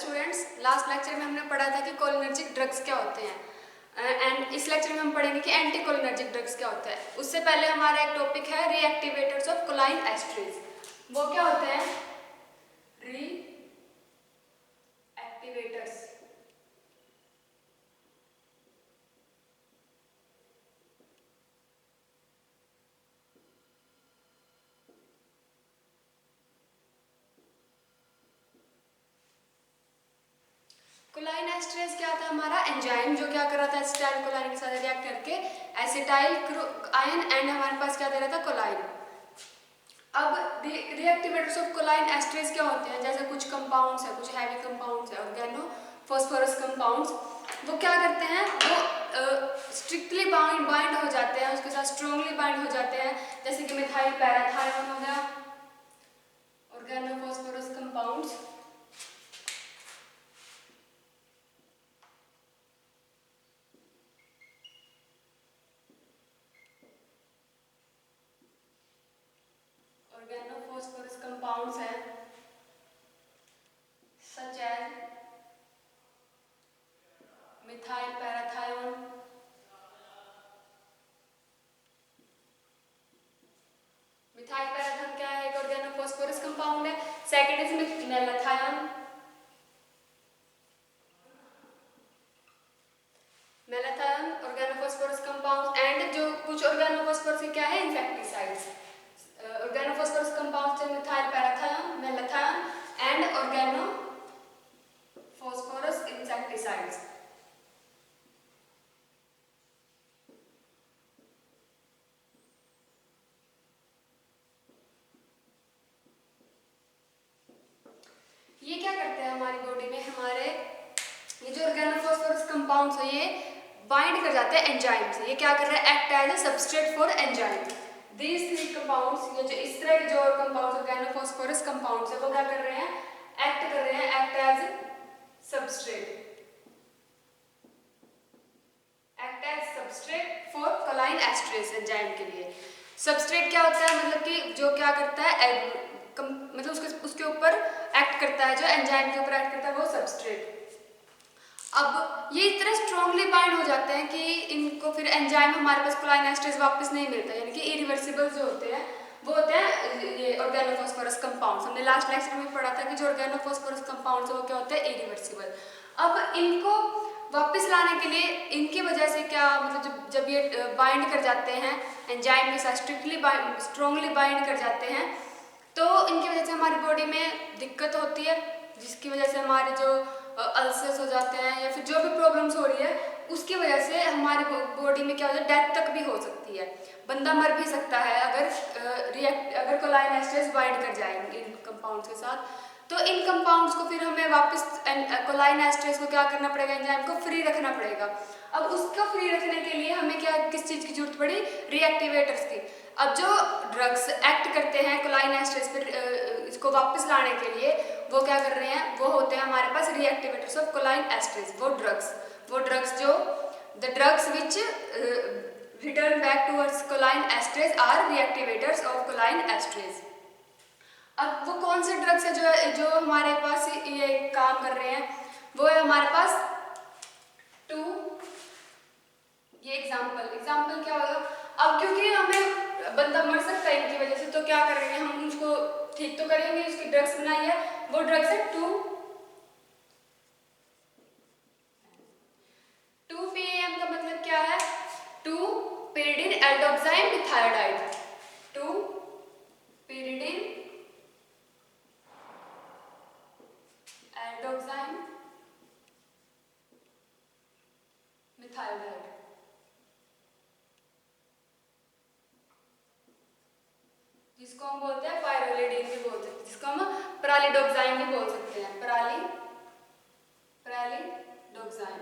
Students, last lecture में हमने पढ़ा था कि कोलिनर्जिक ड्रग्स क्या होते हैं एंड इस लेक्चर में हम पढ़ेंगे कि एंटी कोलिनर्जिक ड्रग्स क्या होता है। उससे पहले हमारा एक टॉपिक है रीएक्टिवेटर्स ऑफ कोलाइन एस्ट्रेज। वो क्या होते हैं? रीएक्टिवेटर्स। कोलाइन एस्ट्रेज क्या था? हमारा एंजाइम जो क्या कर रहा था एसिटाइल कोलाइन के साथ रिएक्ट करके एसिटाइल आयन एंड हमारे पास क्या दे रहा था? कोलाइन। अब रिएक्टिवेटर्स ऑफ कोलाइन एस्ट्रेज क्या होते हैं? जैसे कुछ कंपाउंड्स है, कुछ हैवी कंपाउंड्स है, ऑर्गेनो फॉस्फोरस कंपाउंड्स, वो क्या करते हैं? वो स्ट्रिक्टली बाइंड हो जाते हैं, उसके साथ स्ट्रांगली बाइंड हो जाते हैं, जैसे कि मिथाइल पैराथायोन हो गया, organophosphorus compounds. Organophosphorus compounds हैं such as methyl parathion, methyl parathion क्या है? एक ऑर्गेनोफॉस्फोरस कंपाउंड है। Second is malathion, malathion organophosphorus compound. And जो कुछ ऑर्गेनोफॉस्फोरस क्या है? इंसेक्टिसाइड्स। ऑर्गेनोफॉस्फोरस कंपाउंड्स है methyl parathion, malathion and organophosphorus insecticides. ये क्या करते हैं हमारी बॉडी में? हमारे ये जो ऑर्गेनोफॉस्फोरस कंपाउंड्स है ये बाइंड कर जाते हैं एंजाइम से। ये क्या कर रहे हैं? Act as a substrate for enzyme. These three compounds, ये जो इस तरह के जो कंपाउंड्स ऑर्गेनोफॉस्फोरस कंपाउंड्स है वो क्या कर रहे हैं? एक्ट कर रहे हैं, act as substrate, act as substrate for choline esterase enzyme के लिए। सबस्ट्रेट क्या होता है? मतलब कि जो क्या करता है मतलब उसके ऊपर एक्ट करता है, जो एंजाइम के ऊपर एक्ट करता है वो सबस्ट्रेट। अब ये इतना स्ट्रांगली बाइंड हो जाते हैं कि इनको फिर एंजाइम हमारे पास कोलाइन एस्ट्रेज वापस नहीं मिलता, यानी कि इरिवर्सिबल जो होते हैं वो होते हैं ये ऑर्गेनोफॉस्फोरस कंपाउंड्स। हमने लास्ट लेक्चर में पढ़ा था कि जो ऑर्गेनोफॉस्फोरस कंपाउंड्स वो क्या होते हैं? इरिवर्सिबल। अब इनको वापस लाने के लिए इनकी वजह से क्या मतलब जब ये बाइंड कर जाते हैं एंजाइम के साथ, स्ट्रांगली बाइंड कर जाते हैं, तो इनकी वजह से हमारी बॉडी में दिक्कत होती है, जिसकी वजह से हमारे जो अल्सर्स हो जाते हैं या फिर जो भी प्रॉब्लम्स हो रही है उसकी वजह से हमारी बॉडी में क्या होता है? डेथ तक भी हो सकती है, बंदा मर भी सकता है अगर कोलाइन एस्ट्रेज बाइंड कर जाएंगे इन कंपाउंड्स के साथ। तो इन कंपाउंड्स को फिर हमें वापस कोलाइन एस्ट्रेज को क्या करना पड़ेगा? एंजाइम को फ्री रखना पड़ेगा। अब उसको फ्री रखने के लिए हमें किस चीज़ की जरूरत पड़ी? रीएक्टिवेटर्स की। अब जो ड्रग्स एक्ट करते हैं कोलाइन एस्ट्रेज पर इसको वापस लाने के लिए, वो क्या कर रहे हैं? वो होते हैं हमारे पास रीएक्टिवेटर्स ऑफ कोलाइन एस्ट्रेज। वो ड्रग्स जो the drugs which return back towards cholinesterase are reactivators of cholinesterase. अब वो कौन से ड्रग्स है जो हमारे पास ये काम कर रहे हैं? वो है हमारे पास टू, ये एग्जाम्पल क्या होगा? अब क्योंकि हमें बंदा मर सकता है इनकी वजह से, तो क्या कर रहे हैं? हम उसको ठीक तो करेंगे, उसकी ड्रग्स बनाई है। वो ड्रग्स है 2-PAM का मतलब क्या है? 2-pyridine एल्डोक्साइन मिथायोडाइड। 2-pyridine एल्डोक्साइन मिथायोडाइड। जिसको हम बोलते हैं पायरोलिडीन भी बोल सकते हैं, जिसको हम प्रालिडोक्साइन भी बोल सकते हैं, प्रालिडोक्साइन।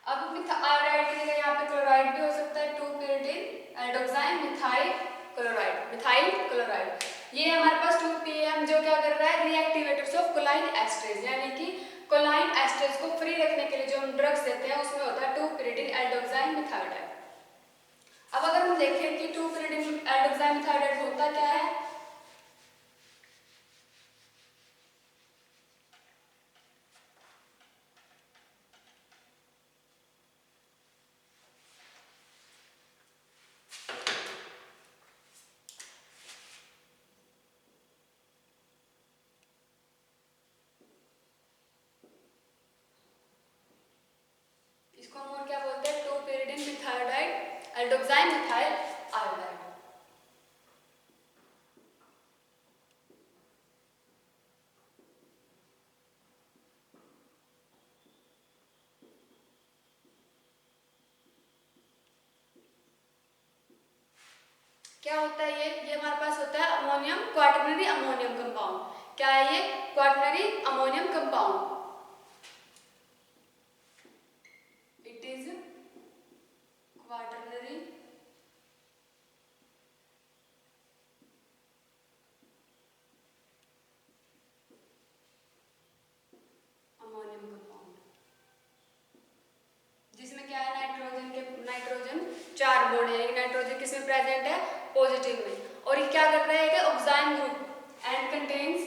अब मिथायोडाइड की जगह यहाँ पे क्लोराइड भी हो सकता है, 2-pyridine एल्डोक्साइन मिथाइल क्लोराइड। ये हमारे पास 2-PAM जो क्या कर रहा है? रीएक्टिवेटर्स ऑफ कोलाइन एस्ट्रेज, यानी कि कोलाइन एस्ट्रेज को फ्री रखने के लिए जो हम ड्रग्स देते हैं उसमें होता है 2-pyridine एल्डोक्साइन मिथायोडाइड। अब अगर हम देखें कि 2-pyridine एल्डोक्साइन मिथायोडाइड होता क्या है? क्या होता है ये हमारे पास होता है अमोनियम, क्वाटरनरी अमोनियम कंपाउंड। क्या है ये? Quaternary ammonium compound. It is quaternary ammonium compound, जिसमें क्या है नाइट्रोजन 4 बॉन्ड है। नाइट्रोजन किसमें प्रेजेंट है? पॉजिटिव में। और ये क्या करता है? Oxime group and contains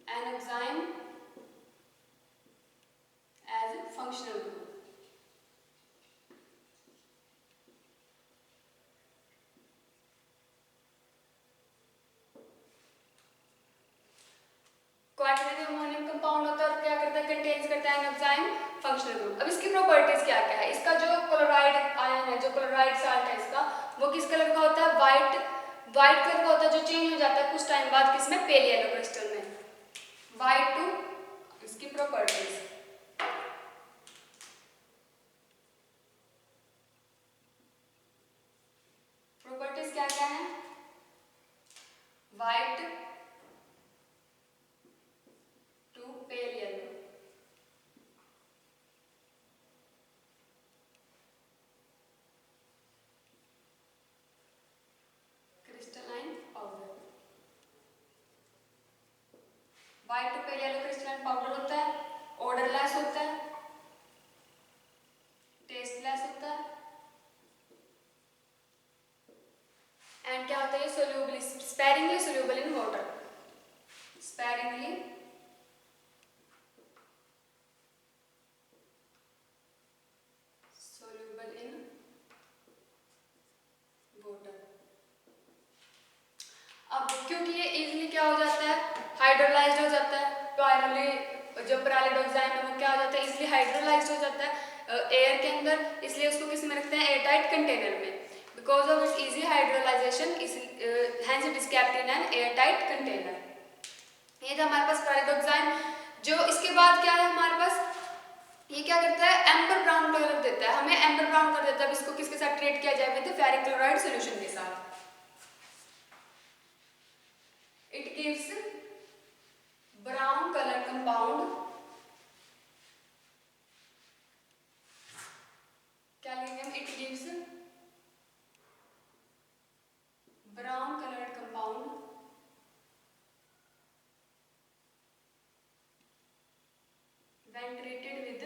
an oxime as functional group. Quaternary ammonium compound होता है और क्या करता है? कंटेन्स करता है एंजाइम फंक्शनल ग्रुप। अब इसकी प्रॉपर्टीज क्या क्या है? इसका जो क्लोराइड आयन है, जो क्लोराइड साल्ट है इसका, वो किस कलर का होता है? वाइट कलर का होता है, जो चेंज हो जाता है कुछ टाइम बाद किसमें? पेल येलो क्रिस्टल में। वाइट टू इसकी प्रॉपर्टीज, प्रॉपर्टीज क्या क्या है? White to pale yellow, crystalline powder. White to pale yellow crystalline powder होता है, ऑर्डरलेस होता है, टेस्टलेस होता है, एंड क्या होता है? Soluble, sparingly soluble in water, sparingly soluble in water. अब क्योंकि ये इजीली क्या हो जाता है? हाइड्रोलाइज्ड हो जाता है। जो पैरालिडोक्साइन है वो क्या हो जाता है? इजीली हाइड्रोलाइज्ड हो जाता है एयर के अंदर, इसलिए उसको किस में रखते हैं? एयरटाइट कंटेनर में। Because of its easy hydrolysation hence it is kept in an airtight container. ये था हमारे पास पैरालिडोक्साइन। जो इसके बाद क्या है हमारे पास? ये क्या करता है? एम्बर ब्राउन कलर देता है हमें, एम्बर ब्राउन कर देता है। अब इसको किसके साथ ट्रीट किया जाए? विद फेरिक क्लोराइड सॉल्यूशन के साथ। It gives brown colour compound, क्या लिखेंगे हम? It gives brown coloured compound when treated with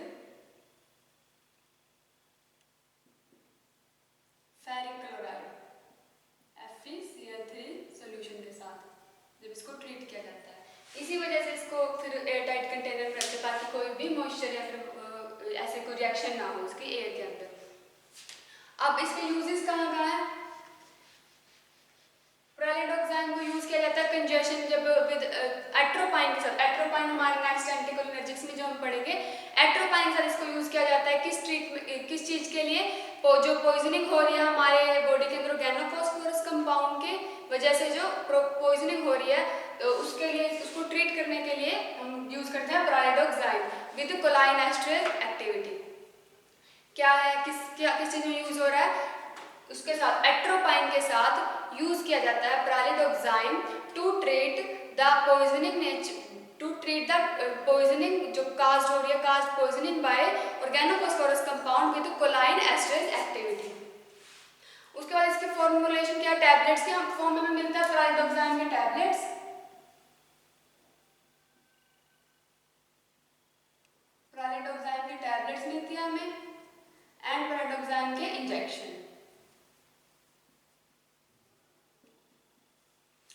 ferric chloride FeCl3 solution के साथ जब इसको ट्रीट किया जाता है। इसी वजह से इसको फिर एयरटाइट कंटेनर में रखते हैं ताकि कोई भी मॉइस्चर या फिर ऐसे कोई रिएक्शन ना हो उसके एयर के अंदर। अब इसके यूजेस कहाँ कहाँ है? पैरालिडोक्साइन को यूज किया जाता है कंजेशन जब विद एट्रोपाइन के साथ। एट्रोपाइन हमारे नेक्स्ट एंटीकोलिनर्जिक्स में जो हम पढ़ेंगे, एट्रोपाइन के साथ इसको यूज किया जाता है किस चीज के लिए? जो पॉइजनिंग हो रही है हमारे बॉडी के अंदर ऑर्गेनोफॉस्फोरस कंपाउंड के वजह से जो पॉइजनिंग हो रही है, तो उसके लिए, उसको ट्रीट करने के लिए हम यूज करते हैं पैरालिडोक्साइन विद कोलाइन एस्ट्रेज एक्टिविटी। क्या है? किस चीज में यूज हो रहा है? उसके साथ एट्रोपाइन के साथ यूज किया जाता है pralidoxime to treat the poisoning जो काज्ड हो रही है, caused poisoning by organophosphorus compound with choline esterase activity. उसके बाद इसके फॉर्मुलेशन क्या? टैबलेट्स के फॉर्म में मिलता है पैरालिडोक्साइन के टैबलेट्स। पैरालिडोक्साइन के टैबलेट्स मिलती है हमें एंड पैरालिडोक्साइन के इंजेक्शन।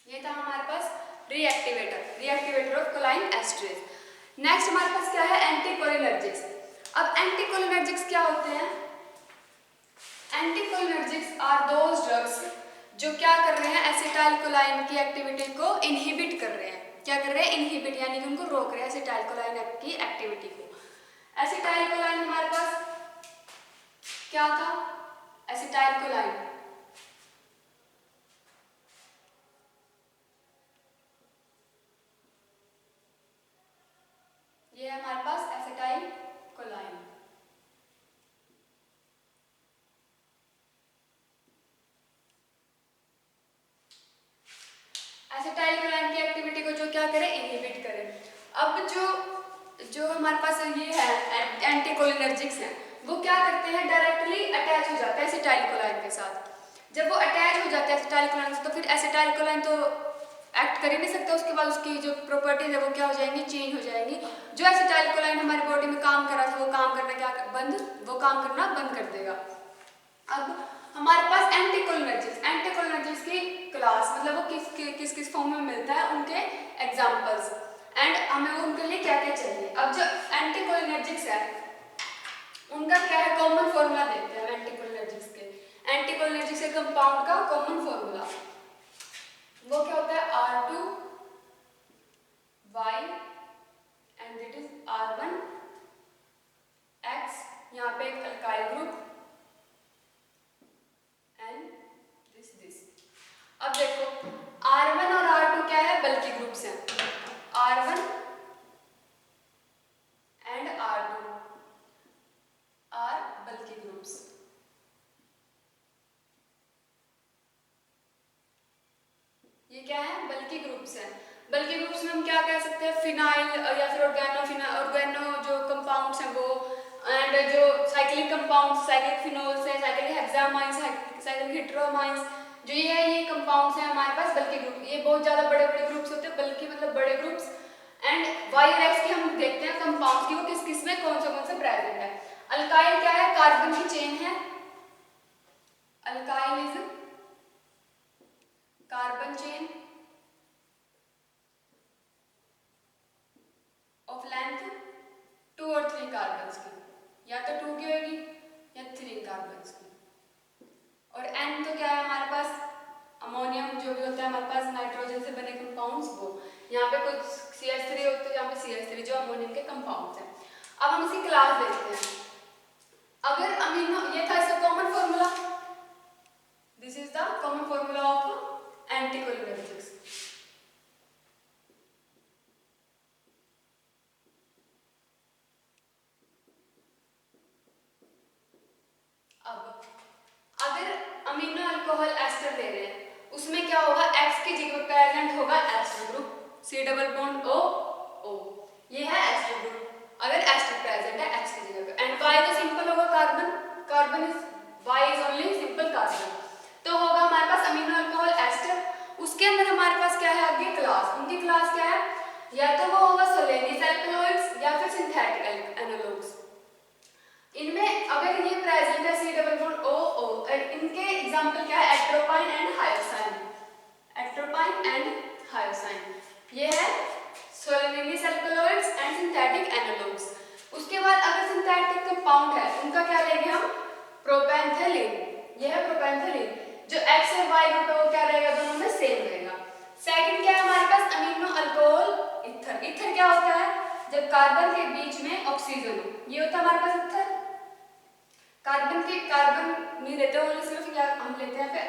ये था हमारे पास रिएक्टिवेटर ऑफ कोलाइन एस्ट्रेज। नेक्स्ट हमारे पास क्या है? एंटीकोलिनर्जिक्स। अब एंटीकोलिनर्जिक्स क्या होते हैं? एंटीकोलिनर्जिक्स आर दोज ड्रग्स जो क्या कर रहे हैं? एसिटाइलकोलाइन की एक्टिविटी को इनहिबिट कर रहे हैं। क्या कर रहे हैं? इनहिबिट, यानी कि उनको रोक रहे हैं एसिटाइलकोलाइन की एक्टिविटी को। एसिटाइलकोलाइन हमारे पास क्या था? एसिटाइलकोलाइन ये हमारे पास एसिटाइलकोलाइन। एसिटाइल कोलाइन की एक्टिविटी को जो क्या करे, इनहिबिट करे। अब जो हमारे पास ये है एंटीकोलिनर्जिक्स हैं, वो क्या करते हैं, डायरेक्टली अटैच हो जाते हैं एसिटाइल कोलाइन के साथ। जब वो अटैच हो जाते हैं एसिटाइल कोलाइन से, तो फिर एसिटाइल कोलाइन तो एक्ट कर ही नहीं सकता, उसके बाद उसकी जो प्रॉपर्टीज है वो क्या हो जाएंगी, चेंज हो जाएंगी। जो एसिटाइल कोलाइन हमारी बॉडी में काम कर रहा था, वो काम करना बंद कर देगा। अब हमारे पास एंटीकोलिनर्जिक्स की क्लास, मतलब वो किस फॉर्म में मिलता है, उनके एग्जांपल्स एंड हमें वो उनके लिए क्या क्या चाहिए। अब जो एंटीकोलिनर्जिक्स है उनका क्या है, कॉमन फॉर्मूला देखते हैं एंटीकोलिनर्जिक्स के कंपाउंड का कॉमन फॉर्मूला वो क्या होता है, R2Y and it is R1X, यहाँ पे एक अल्काइल ग्रुप एंड दिस। अब देखो R1 और R2 क्या है, बल्कि ग्रुप्स हैं। R1 एंड R2 आर बल्कि ग्रुप्स। ये क्या है, बल्कि ग्रुप्स हैं। बल्कि ग्रुप्स में हम क्या कह सकते हैं, फिनाइल या फिर ऑर्गेनो जो कंपाउंड्स हैं वो, एंड जो साइक्लिक कंपाउंड्स, साइक्लिक फिनोल्स हैं, साइक्लिक हेक्सामाइंस, साइक्लिक हेटेरोमाइंस, जो ये कंपाउंड्स हैं हमारे पास बल्कि ग्रुप। ये बहुत ज्यादा बड़े बड़े ग्रुप्स होते हैं, बल्कि मतलब बड़े ग्रुप्स। एंड वाई और एक्स की हम देखते हैं कंपाउंड्स की वो किस किस में कौन से प्रेजेंट है। अल्काइल क्या है, कार्बन की चेन है, alkyl is carbon chain of length 2 और 3 कार्बन्स की, या तो 2 की होगी या 3 कार्बन्स की। और N तो क्या है हमारे पास, अमोनियम जो भी होता है हमारे पास नाइट्रोजन से बने कंपाउंड्स, वो यहाँ पे कुछ CH3 होते हैं, यहाँ पे CH3 जो अमोनियम के कंपाउंड्स हैं। अब हम इसकी क्लास देखते हैं। अगर अमीनो, ये था इसका common formula, this is the common formula of anticholinergics. अब अगर अमीनो अल्कोहल एस्टर ले रहे हैं, उसमें क्या होगा, X की जगह प्रेजेंट होगा ester group, C double bond O, ये है एस्टर ग्रुप अगर एस्टर प्रेजेंट है X की जगह पे। एंड Y तो सिंपल होगा, carbon is Y is only simple carbon. तो होगा हमारे पास अमीनो अल्कोहल एस्टर, उसके अंदर हमारे पास क्या है आगे क्लास, उनकी क्लास क्या है, या तो वो होगा सोलेनियस अल्कलॉइड्स या फिर सिंथेटिक एनालॉग्स। इनमें अगर ये प्रेजेंट है C डबल बॉन्ड O, इनके एग्जांपल क्या है, एट्रोपाइन एंड हायोसाइन, एट्रोपाइन एंड हायोसाइन, ये है सोलेनियस अल्कलॉइड्स एंड सिंथेटिक एनालॉग्स। उसके बाद अगर सिंथेटिक कंपाउंड है उनका क्या लेंगे हम, प्रोपेंथेलिन, ये है प्रोपेंथेलिन। जो X और Y ग्रुप है वो क्या रहेगा, दोनों में सेम रहेगा। सेकंड क्या है हमारे पास, अमीनो अल्कोहल ईथर। ईथर क्या होता है, जब कार्बन के बीच में ऑक्सीजन हो, ये होता है हमारे पास ईथर। कार्बन नहीं लेते हो, सिर्फ क्या हम लेते हैं पे R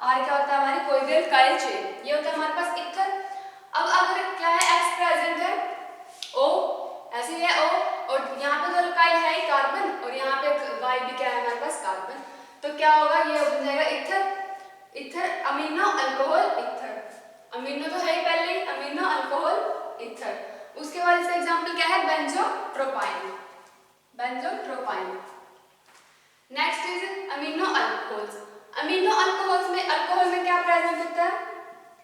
क्या होता है हमारी कोई अल्काइल चेन, ये होता है हमारे पास ईथर। अब अगर क्या है X प्रेजेंट है O, ऐसे ही है O, और यहाँ पे तो अल्काइल है ही कार्बन, और यहाँ पे Y भी क्या है हमारे पास कार्बन, तो क्या होगा, ये बन जाएगा ether, amino alcohol ether. Amino तो है ही पहले, अमीनो अल्कोहल ईथर। उसके बाद इसका एग्जांपल क्या है, benztropine. Next is amino alcohols. Amino alcohols में, अल्कोहल में क्या प्रेजेंट होता है,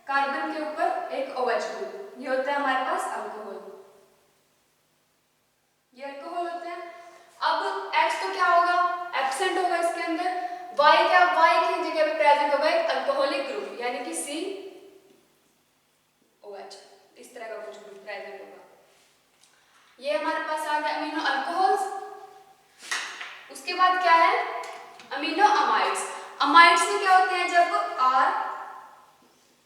कार्बन के ऊपर एक OH ग्रुप, ये होता है हमारे पास अल्कोहल, ये अल्कोहल होते हैं। अब X तो क्या होगा, एब्सेंट होगा इसके अंदर। Y की जगह पे प्रेजेंट होगा एक अल्कोहलिक ग्रुप, यानी कि COH, इस तरह का कुछ ग्रुप प्रेजेंट होगा। ये हमारे पास आ गया अमीनो अल्कोहल्स। उसके बाद क्या है, अमीनो अमाइड्स। अमाइड्स में क्या होते हैं, जब R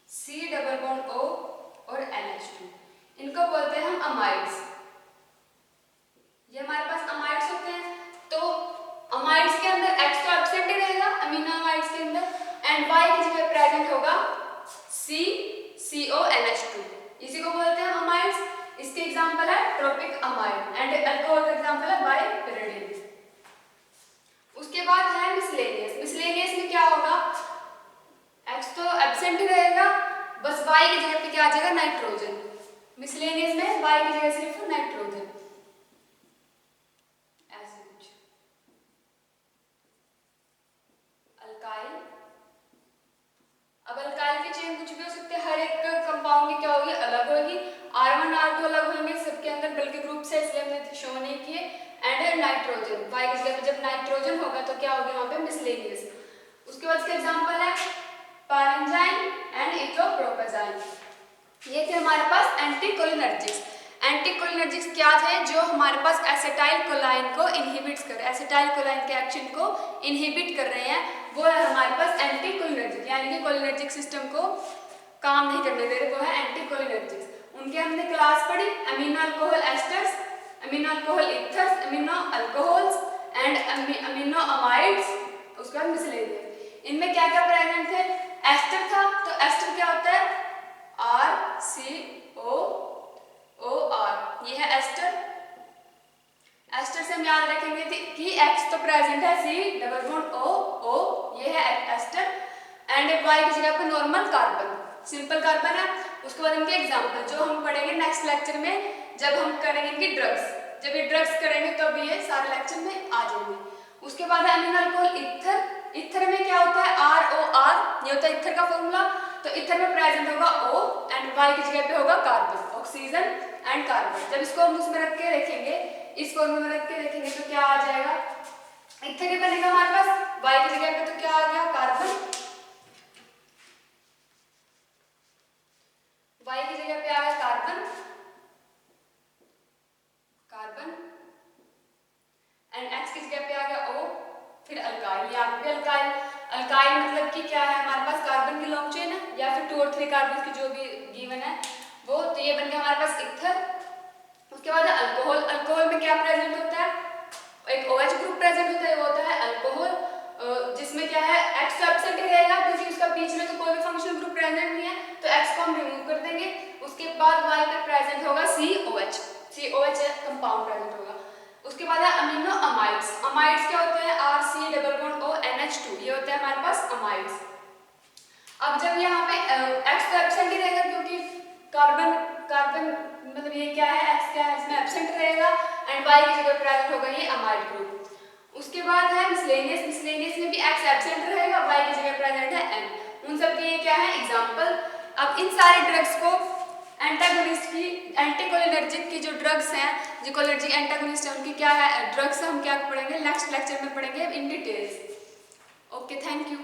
C double bond O और NH2, इनको बोलते हैं हम अमाइड्स। ये हमारे पास अमाइड्स होते हैं। तो अमाइड्स के अंदर X तो एब्सेंट ही रहेगा अमीनो अमाइड्स के अंदर, एंड Y की जगह प्रेजेंट होगा CONH2, इसी को बोलते हैं हम अमाइड्स। इसके एग्जांपल है ट्रोपिक अमाइड, एंड अल्कोहल का एग्जांपल है बाइपेरिडिन। उसके बाद है मिसलेनियस। मिसलेनियस में क्या होगा, X तो एब्सेंट ही रहेगा, बस वाई की जगह पे क्या आ जाएगा, नाइट्रोजन। मिसलेनियस में वाई की जगह सिर्फ नाइट्रोजन, ऐसे कुछ। अल्काइल, अब अल्काइल की चेन कुछ भी हो सकती है, हर एक कंपाउंड की क्या होगी, अलग होगी। R1 R2 अलग होंगे सबके अंदर, बल्कि ग्रुप से, इसलिए हमने शो नहीं किए। एंड नाइट्रोजन, वाई की जगह पे जब नाइट्रोजन होगा तो क्या होगी वहां पे, मिसलेनियस। उसके बाद इसका एग्जांपल है पारेंजाइन एंड इथोप्रोपेजाइन। ये थे हमारे पास एंटीकोलिनर्जिक्स। एंटीकोलिनर्जिक्स क्या थे, जो हमारे पास एसिटाइल कोलाइन को इनहिबिट कर, एसिटाइल कोलाइन के एक्शन को इनहिबिट कर रहे हैं, वो है हमारे पास एंटीकोलिनर्जिक, यानी कि कोलिनर्जिक सिस्टम को काम नहीं करने दे रहे, वो है एंटीकोलिनर्जिक्स। उनके हमने क्लास पढ़ी, amino alcohol asters, amino alcohol ethers, amino alcohols and amino amides, उसके बाद मिसलेनियस। इनमें क्या क्या प्रेजेंट थे, एस्टर था, तो एस्टर क्या होता है, RCOOR, ये है एस्टर। एस्टर से हम याद रखेंगे कि X तो प्रेजेंट है, C डबल बॉन्ड O, ये है एस्टर। एंड Y की जगह पर नॉर्मल कार्बन, सिंपल कार्बन है। उसके बाद इनके एग्जांपल जो हम पढ़ेंगे नेक्स्ट लेक्चर में, जब हम करेंगे इनकी ड्रग्स, जब ये ड्रग्स करेंगे तो भी ये सारे लेक्चर में आ जाएंगे। उसके बाद है अमीनो अल्कोहल इथर। इथर में क्या होता है, ROR, ये होता है इथर का फॉर्मूला। तो इथर में प्रेजेंट होगा O एंड Y की जगह पे होगा कार्बन, ऑक्सीजन एंड कार्बन। जब इसको हम उसमें रख के देखेंगे, इस फॉर्मूले में रख के देखेंगे तो क्या आ जाएगा, इथर ही बनेगा हमारे पास, Y की जगह पे तो क्या आ गया, कार्बन। Y की जगह पे आ गया कार्बन, कार्बन एंड X की जगह पे आ गया O, फिर अल्काइल। यहाँ पे अल्काइल, अल्काइल मतलब कि क्या है, हमारे पास कार्बन की लॉन्ग चेन है या फिर 2 और 3 कार्बन की जो भी गिवन है वो, तो ये बन गया हमारे पास इथर। उसके बाद है अल्कोहल। अल्कोहल में क्या प्रेजेंट होता है, एक OH ग्रुप प्रेजेंट होता है, वो होता है अल्कोहल, जिसमें क्या है, X तो एब्सेंट ही रहेगा क्योंकि उसका बीच में तो कोई भी फंक्शनल ग्रुप प्रेजेंट नहीं है, तो X को हम रिमूव कर देंगे। उसके बाद Y पे प्रेजेंट होगा COH कंपाउंड प्रेजेंट होगा। उसके बाद है अमीनो अमाइड्स। अमाइड्स क्या होते हैं, RC double bond O NH2, ये होता है हमारे पास अमाइड्स। अब जब यहाँ पे X तो एब्सेंट ही रहेगा क्योंकि कार्बन मतलब ये क्या है, X क्या है, इसमें एब्सेंट रहेगा एंड Y की जगह प्रेजेंट होगा ये अमाइड ग्रुप। उसके बाद है मिसलेनियस। मिसलेनियस में भी X एब्सेंट रहेगा, Y की जगह प्रेजेंट है M। उन सब के ये क्या है, एग्जांपल। अब इन सारे ड्रग्स को एंटागोनिस्ट की, एंटीकोलिनर्जिक की जो ड्रग्स हैं, जो कोलिनर्जिक एंटागोनिस्ट है, उनकी क्या है ड्रग्स, हम क्या पढ़ेंगे नेक्स्ट लेक्चर में पढ़ेंगे in details. Okay, thank you.